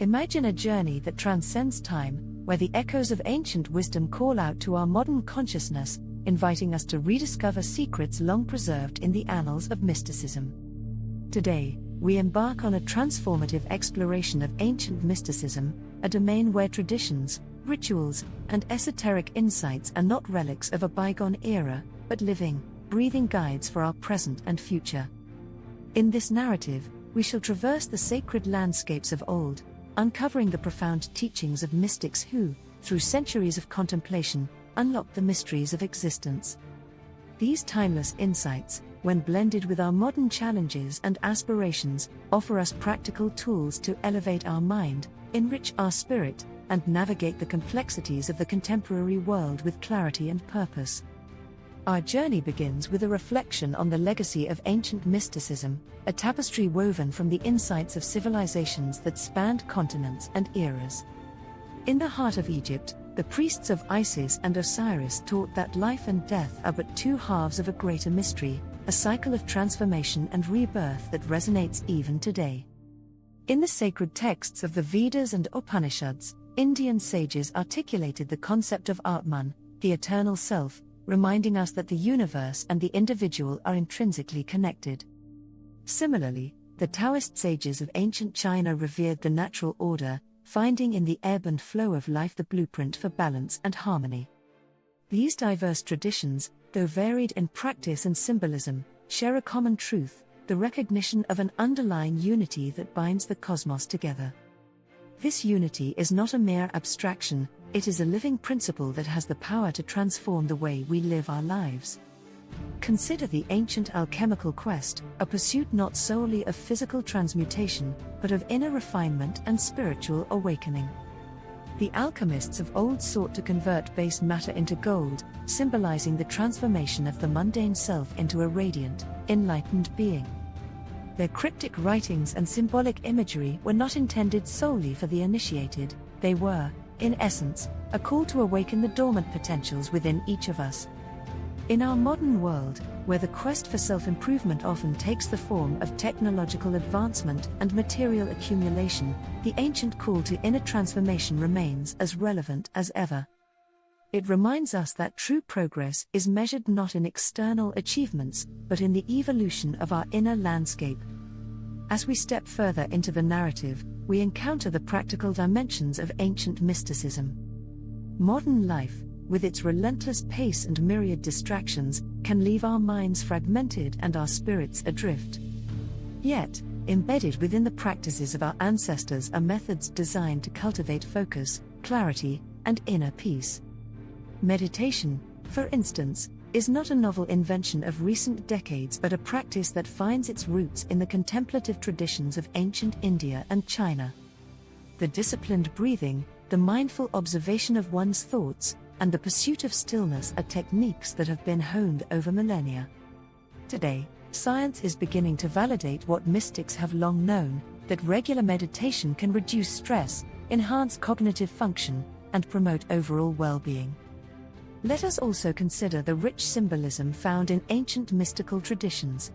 Imagine a journey that transcends time, where the echoes of ancient wisdom call out to our modern consciousness, inviting us to rediscover secrets long preserved in the annals of mysticism. Today, we embark on a transformative exploration of ancient mysticism, a domain where traditions, rituals, and esoteric insights are not relics of a bygone era, but living, breathing guides for our present and future. In this narrative, we shall traverse the sacred landscapes of old, uncovering the profound teachings of mystics who, through centuries of contemplation, unlocked the mysteries of existence. These timeless insights, when blended with our modern challenges and aspirations, offer us practical tools to elevate our mind, enrich our spirit, and navigate the complexities of the contemporary world with clarity and purpose. Our journey begins with a reflection on the legacy of ancient mysticism, a tapestry woven from the insights of civilizations that spanned continents and eras. In the heart of Egypt, the priests of Isis and Osiris taught that life and death are but two halves of a greater mystery, a cycle of transformation and rebirth that resonates even today. In the sacred texts of the Vedas and Upanishads, Indian sages articulated the concept of Atman, the eternal self, reminding us that the universe and the individual are intrinsically connected. Similarly, the Taoist sages of ancient China revered the natural order, finding in the ebb and flow of life the blueprint for balance and harmony. These diverse traditions, though varied in practice and symbolism, share a common truth: the recognition of an underlying unity that binds the cosmos together. This unity is not a mere abstraction, it is a living principle that has the power to transform the way we live our lives. Consider the ancient alchemical quest, a pursuit not solely of physical transmutation, but of inner refinement and spiritual awakening. The alchemists of old sought to convert base matter into gold, symbolizing the transformation of the mundane self into a radiant, enlightened being. Their cryptic writings and symbolic imagery were not intended solely for the initiated, they were, in essence, a call to awaken the dormant potentials within each of us. In our modern world, where the quest for self-improvement often takes the form of technological advancement and material accumulation, the ancient call to inner transformation remains as relevant as ever. It reminds us that true progress is measured not in external achievements, but in the evolution of our inner landscape. As we step further into the narrative, we encounter the practical dimensions of ancient mysticism. Modern life, with its relentless pace and myriad distractions, can leave our minds fragmented and our spirits adrift. Yet, embedded within the practices of our ancestors are methods designed to cultivate focus, clarity, and inner peace. Meditation, for instance, is not a novel invention of recent decades but a practice that finds its roots in the contemplative traditions of ancient India and China. The disciplined breathing, the mindful observation of one's thoughts, and the pursuit of stillness are techniques that have been honed over millennia. Today, science is beginning to validate what mystics have long known, that regular meditation can reduce stress, enhance cognitive function, and promote overall well-being. Let us also consider the rich symbolism found in ancient mystical traditions.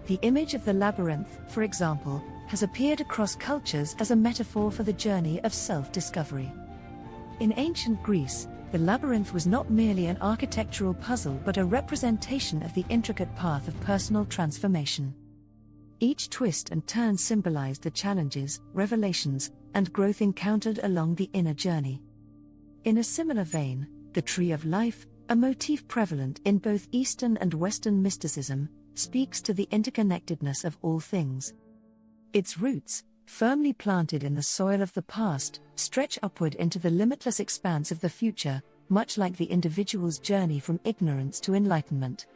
The image of the labyrinth, for example, has appeared across cultures as a metaphor for the journey of self-discovery. In ancient Greece, the labyrinth was not merely an architectural puzzle but a representation of the intricate path of personal transformation. Each twist and turn symbolized the challenges, revelations, and growth encountered along the inner journey. In a similar vein, the tree of life, a motif prevalent in both Eastern and Western mysticism, speaks to the interconnectedness of all things. Its roots, firmly planted in the soil of the past, stretch upward into the limitless expanse of the future, much like the individual's journey from ignorance to enlightenment.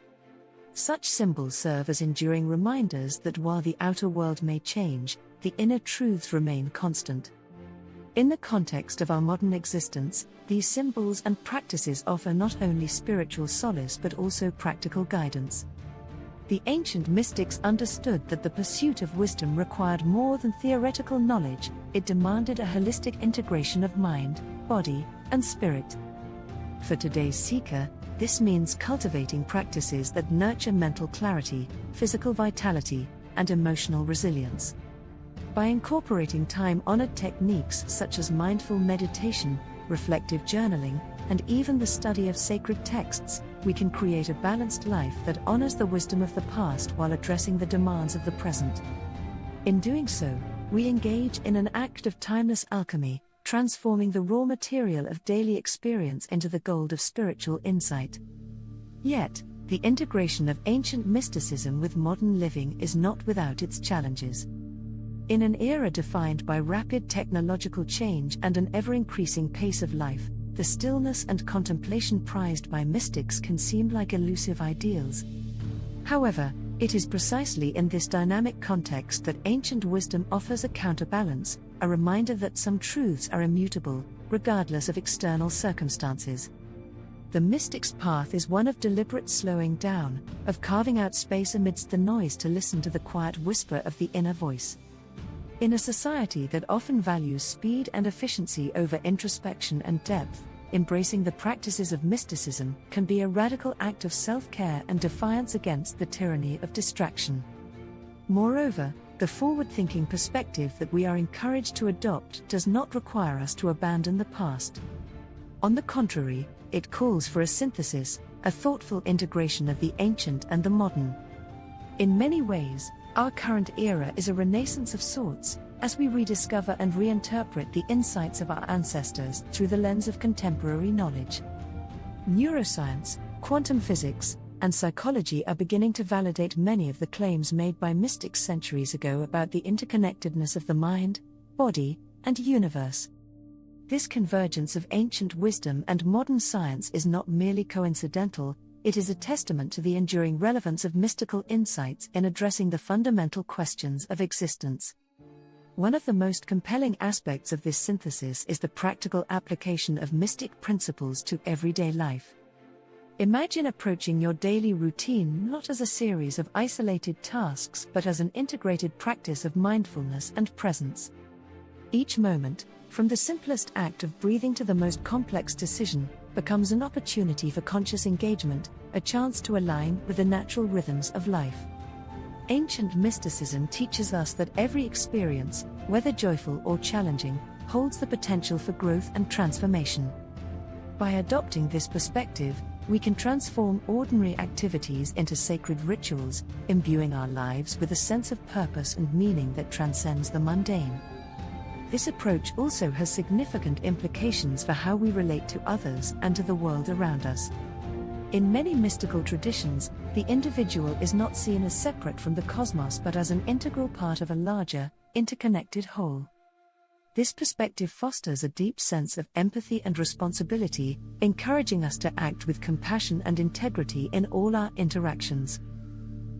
Such symbols serve as enduring reminders that while the outer world may change, the inner truths remain constant. In the context of our modern existence, these symbols and practices offer not only spiritual solace but also practical guidance. The ancient mystics understood that the pursuit of wisdom required more than theoretical knowledge, it demanded a holistic integration of mind, body, and spirit. For today's seeker, this means cultivating practices that nurture mental clarity, physical vitality, and emotional resilience. By incorporating time-honored techniques such as mindful meditation, reflective journaling, and even the study of sacred texts, we can create a balanced life that honors the wisdom of the past while addressing the demands of the present. In doing so, we engage in an act of timeless alchemy, transforming the raw material of daily experience into the gold of spiritual insight. Yet, the integration of ancient mysticism with modern living is not without its challenges. In an era defined by rapid technological change and an ever-increasing pace of life, the stillness and contemplation prized by mystics can seem like elusive ideals. However, it is precisely in this dynamic context that ancient wisdom offers a counterbalance, a reminder that some truths are immutable, regardless of external circumstances. The mystic's path is one of deliberate slowing down, of carving out space amidst the noise to listen to the quiet whisper of the inner voice. In a society that often values speed and efficiency over introspection and depth, embracing the practices of mysticism can be a radical act of self-care and defiance against the tyranny of distraction. Moreover, the forward-thinking perspective that we are encouraged to adopt does not require us to abandon the past. On the contrary, it calls for a synthesis, a thoughtful integration of the ancient and the modern. In many ways, our current era is a renaissance of sorts, as we rediscover and reinterpret the insights of our ancestors through the lens of contemporary knowledge. Neuroscience, quantum physics, and psychology are beginning to validate many of the claims made by mystics centuries ago about the interconnectedness of the mind, body, and universe. This convergence of ancient wisdom and modern science is not merely coincidental, it is a testament to the enduring relevance of mystical insights in addressing the fundamental questions of existence. One of the most compelling aspects of this synthesis is the practical application of mystic principles to everyday life. Imagine approaching your daily routine not as a series of isolated tasks but as an integrated practice of mindfulness and presence. Each moment, from the simplest act of breathing to the most complex decision, becomes an opportunity for conscious engagement, a chance to align with the natural rhythms of life. Ancient mysticism teaches us that every experience, whether joyful or challenging, holds the potential for growth and transformation. By adopting this perspective, we can transform ordinary activities into sacred rituals, imbuing our lives with a sense of purpose and meaning that transcends the mundane. This approach also has significant implications for how we relate to others and to the world around us. In many mystical traditions, the individual is not seen as separate from the cosmos but as an integral part of a larger, interconnected whole. This perspective fosters a deep sense of empathy and responsibility, encouraging us to act with compassion and integrity in all our interactions.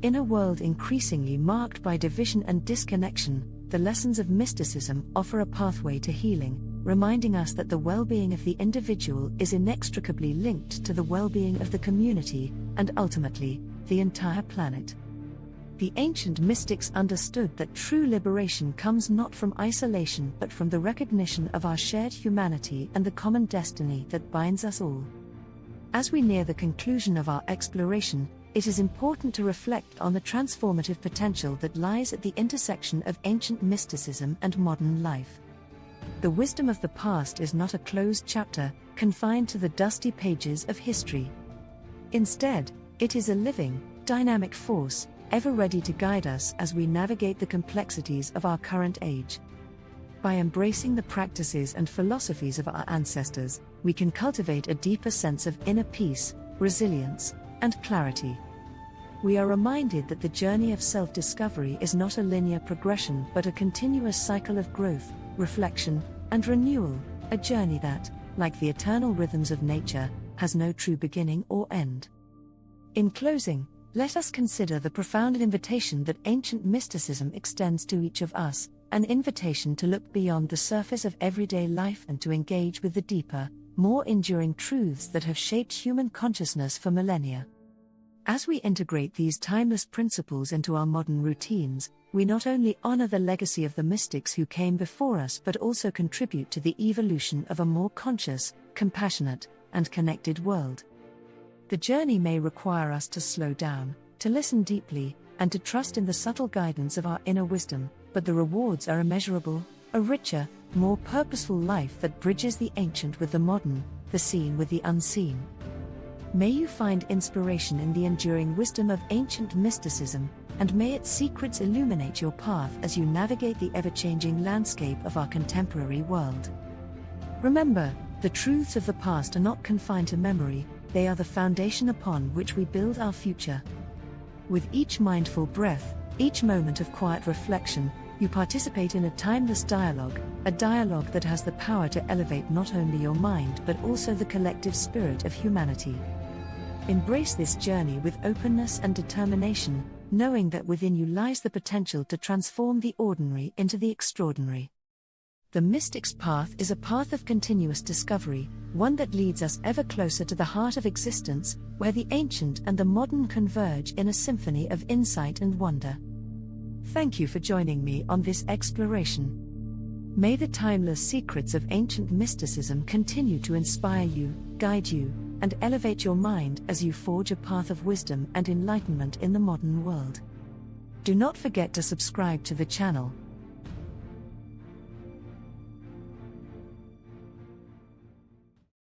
In a world increasingly marked by division and disconnection, the lessons of mysticism offer a pathway to healing, reminding us that the well-being of the individual is inextricably linked to the well-being of the community, and ultimately, the entire planet. The ancient mystics understood that true liberation comes not from isolation but from the recognition of our shared humanity and the common destiny that binds us all. As we near the conclusion of our exploration, it is important to reflect on the transformative potential that lies at the intersection of ancient mysticism and modern life. The wisdom of the past is not a closed chapter, confined to the dusty pages of history. Instead, it is a living, dynamic force, ever ready to guide us as we navigate the complexities of our current age. By embracing the practices and philosophies of our ancestors, we can cultivate a deeper sense of inner peace, resilience, and clarity. We are reminded that the journey of self-discovery is not a linear progression but a continuous cycle of growth, reflection, and renewal, a journey that, like the eternal rhythms of nature, has no true beginning or end. In closing, let us consider the profound invitation that ancient mysticism extends to each of us, an invitation to look beyond the surface of everyday life and to engage with the deeper, more enduring truths that have shaped human consciousness for millennia. As we integrate these timeless principles into our modern routines, we not only honor the legacy of the mystics who came before us but also contribute to the evolution of a more conscious, compassionate, and connected world. The journey may require us to slow down, to listen deeply, and to trust in the subtle guidance of our inner wisdom, but the rewards are immeasurable, a richer, more purposeful life that bridges the ancient with the modern, the seen with the unseen. May you find inspiration in the enduring wisdom of ancient mysticism, and may its secrets illuminate your path as you navigate the ever-changing landscape of our contemporary world. Remember, the truths of the past are not confined to memory, they are the foundation upon which we build our future. With each mindful breath, each moment of quiet reflection, you participate in a timeless dialogue, a dialogue that has the power to elevate not only your mind but also the collective spirit of humanity. Embrace this journey with openness and determination, knowing that within you lies the potential to transform the ordinary into the extraordinary. The mystic's path is a path of continuous discovery, one that leads us ever closer to the heart of existence, where the ancient and the modern converge in a symphony of insight and wonder. Thank you for joining me on this exploration. May the timeless secrets of ancient mysticism continue to inspire you, guide you, and elevate your mind as you forge a path of wisdom and enlightenment in the modern world. Do not forget to subscribe to the channel,